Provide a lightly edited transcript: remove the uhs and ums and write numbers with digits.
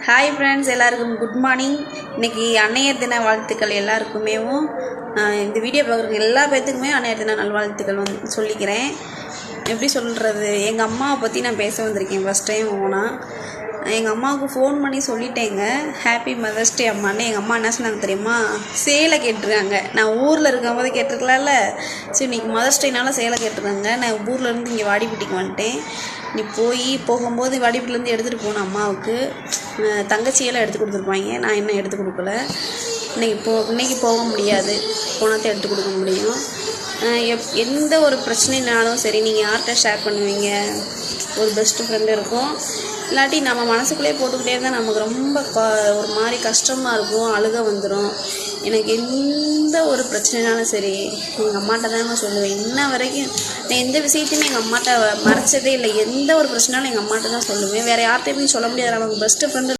Hi friends, எல்லாருக்கும் good morning. இன்றைக்கி அன்னையர் தின வாழ்த்துக்கள் எல்லாருக்குமே. இந்த வீடியோ பார்க்குறவங்க எல்லா பேர்த்துக்குமே அன்னையர் தின நல்வாழ்த்துக்கள் சொல்லிக்கிறேன். எப்படி சொல்கிறது, எங்கள் அம்மாவை பற்றி நான் பேச வந்திருக்கேன் ஃபஸ்ட் டைம். எங்கள் அம்மாவுக்கு ஃபோன் பண்ணி சொல்லிட்டேங்க, ஹாப்பி மதர்ஸ் டே அம்மான்னு. எங்கள் அம்மா என்ன சொன்னாங்க தெரியுமா, சேலை கேட்டிருக்காங்க. நான் ஊரில் இருக்கும்போது கேட்டிருக்கலாம்ல, சரி இன்றைக்கி மதர்ஸ் டேனால சேலை கேட்டிருக்காங்க. நான் ஊர்லேருந்து இங்கே வாடிப்பட்டிக்கு வந்துட்டேன். நீ போகும்போது வாடிப்பட்டிலேருந்து எடுத்துகிட்டு போனேன். அம்மாவுக்கு தங்கச்சியெல்லாம் எடுத்து கொடுத்துருப்பாங்க, நான் இன்னும் எடுத்து கொடுக்கல. இன்றைக்கி போக முடியாது, போனாதான் எடுத்து கொடுக்க முடியும். எந்த ஒரு பிரச்சனைனாலும் சரி, நீங்கள் யார்கிட்ட ஷேர் பண்ணுவீங்க? ஒரு பெஸ்ட்டு ஃப்ரெண்டு இருக்கும், இல்லாட்டி நம்ம மனசுக்குள்ளே போட்டுக்கிட்டே இருந்தால் நமக்கு ரொம்ப ஒரு மாதிரி கஷ்டமாக இருக்கும், அழுக வந்துடும். எனக்கு எந்த ஒரு பிரச்சனைனாலும் சரி எங்கள் அம்மாட்ட தான் நான் சொல்லுவேன். இன்ன வரைக்கும் நான் எந்த விஷயத்தையுமே எங்கள் அம்மாட்ட மறைச்சதே இல்லை. எந்த ஒரு பிரச்சனைனாலும் எங்கள் அம்மாட்ட தான் சொல்லுவேன். வேறு யார்கிட்டையுமே சொல்ல முடியாது. நமக்கு பெஸ்ட்டு ஃப்ரெண்டு